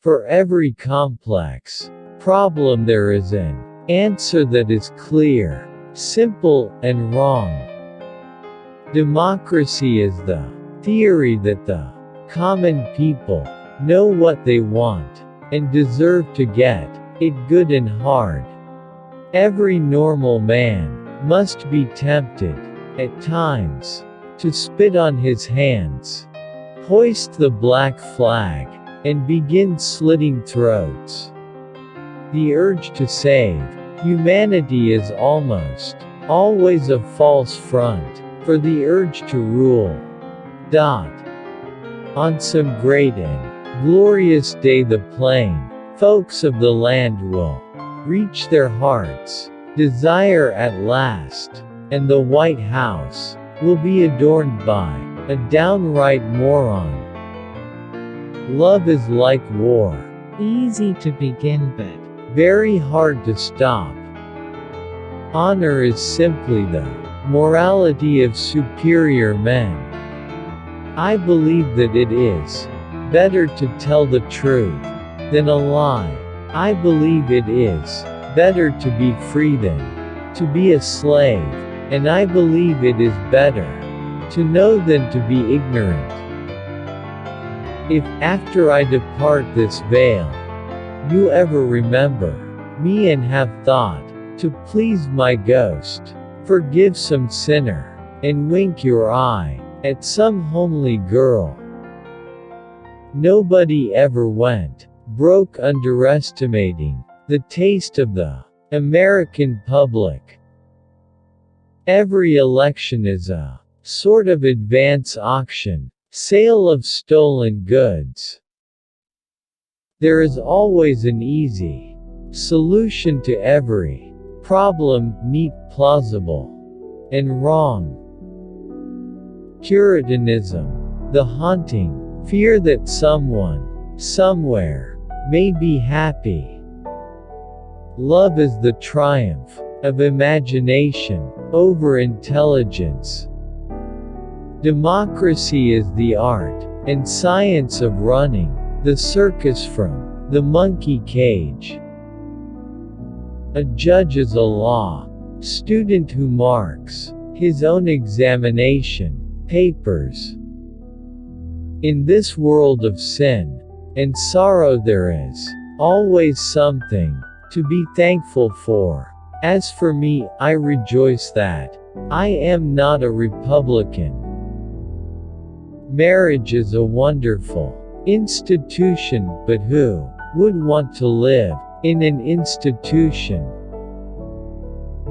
For every complex problem there is an answer that is clear, simple, and wrong. Democracy is the theory that the common people know what they want, and deserve to get it good and hard. Every normal man must be tempted, at times, to spit on his hands, hoist the black flag, and begin slitting throats. The urge to save humanity is almost always a false front for the urge to rule. On some great and glorious day the plain folks of the land will reach their heart's desire at last, and the White House will be adorned by a downright moron. Love is like war, easy to begin but very hard to stop. Honor is simply the morality of superior men. I believe that it is better to tell the truth than a lie. I believe it is better to be free than to be a slave, and I believe it is better to know than to be ignorant. If after I depart this vale, you ever remember me and have thought to please my ghost, forgive some sinner, and wink your eye at some homely girl. Nobody ever went broke underestimating the taste of the American public. Every election is a sort of advance auction, sale of stolen goods. There is always an easy solution to every problem, neat, plausible, and wrong. Puritanism, the haunting fear that someone, somewhere, may be happy. Love is the triumph of imagination over intelligence. Democracy is the art and science of running the circus from the monkey cage. A judge is a law student who marks his own examination papers. In this world of sin and sorrow there is always something to be thankful for. As for me, I rejoice that I am not a Republican. Marriage is a wonderful institution, but who would want to live in an institution?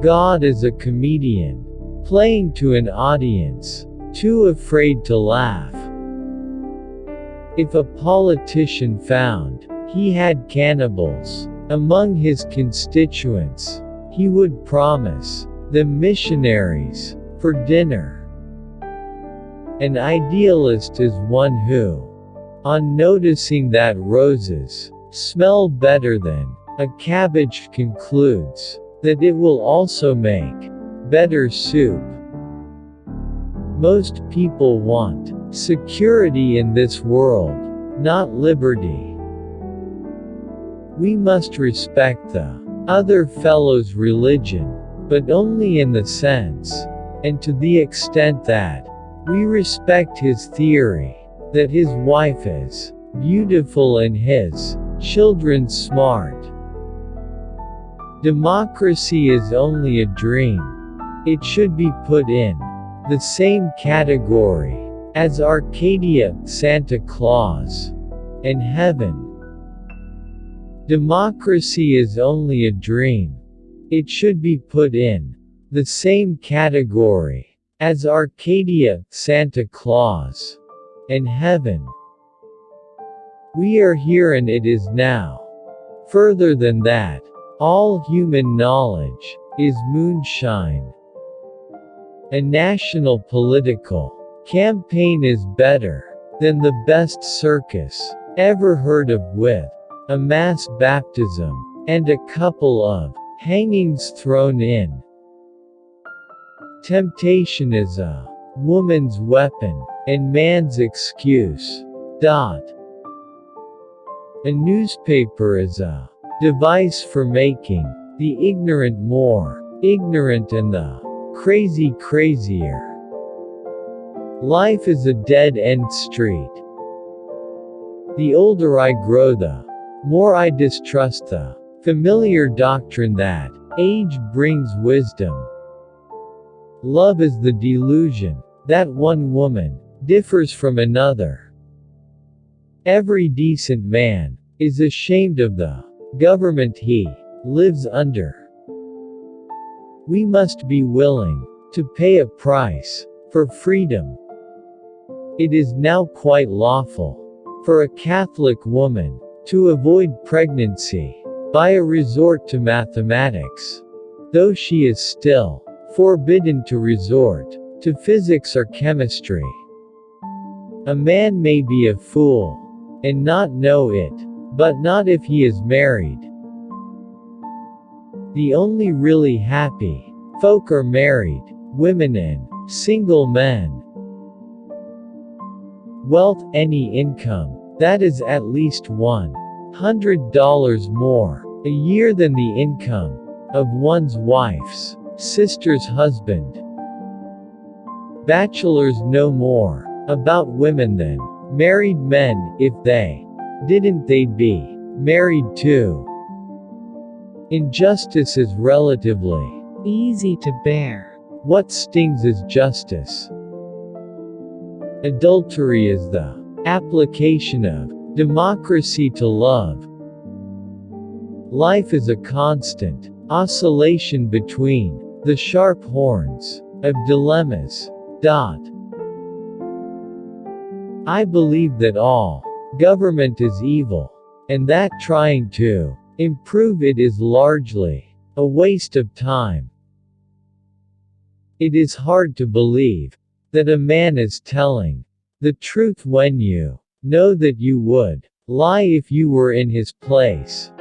God is a comedian, playing to an audience too afraid to laugh. If a politician found he had cannibals among his constituents, he would promise them missionaries for dinner. An idealist is one who, on noticing that roses smell better than a cabbage, concludes that it will also make better soup. Most people want security in this world, not liberty. We must respect the other fellow's religion, but only in the sense, and to the extent that we respect his theory that his wife is beautiful and his children smart. Democracy is only a dream. It should be put in the same category as Arcadia, Santa Claus, and heaven. Democracy is only a dream. It should be put in the same category as Arcadia, Santa Claus, and heaven. We are here and it is now. Further than that, all human knowledge is moonshine. A national political campaign is better than the best circus ever heard of, with a mass baptism and a couple of hangings thrown in. Temptation is a woman's weapon and man's excuse. A newspaper is a device for making the ignorant more ignorant and the crazy crazier. Life is a dead-end street. The older I grow, the more I distrust the familiar doctrine that age brings wisdom. Love is the delusion that one woman differs from another. Every decent man is ashamed of the government he lives under. We must be willing to pay a price for freedom. It is now quite lawful for a Catholic woman to avoid pregnancy by a resort to mathematics, though she is still forbidden to resort to physics or chemistry. A man may be a fool and not know it, but not if he is married. The only really happy folk are married women and single men. Wealth, any income that is at least $100 more a year than the income of one's wife's sister's husband. Bachelors know more about women than married men. If they didn't, they'd be married too. Injustice is relatively easy to bear. What stings is justice. Adultery is the application of democracy to love. Life is a constant oscillation between the sharp horns of dilemmas. I believe that all government is evil, and that trying to improve it is largely a waste of time. It is hard to believe that a man is telling the truth when you know that you would lie if you were in his place.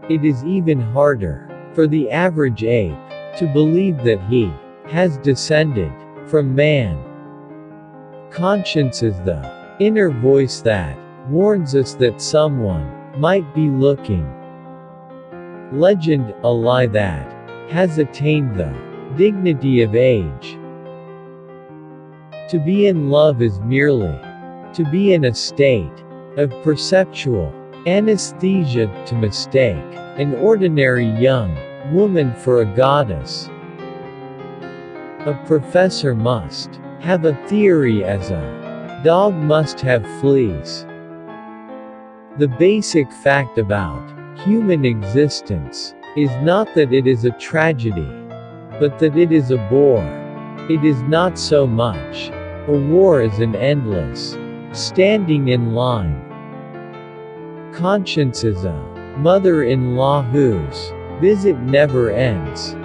It is even harder for the average ape to believe that he has descended from man. Conscience is the inner voice that warns us that someone might be looking. Legend, a lie that has attained the dignity of age. To be in love is merely to be in a state of perceptual anesthesia, to mistake an ordinary young woman for a goddess. A professor must have a theory as a dog must have fleas. The basic fact about human existence is not that it is a tragedy, but that it is a bore. It is not so much a war as an endless standing in line. Conscience is a mother-in-law whose visit never ends.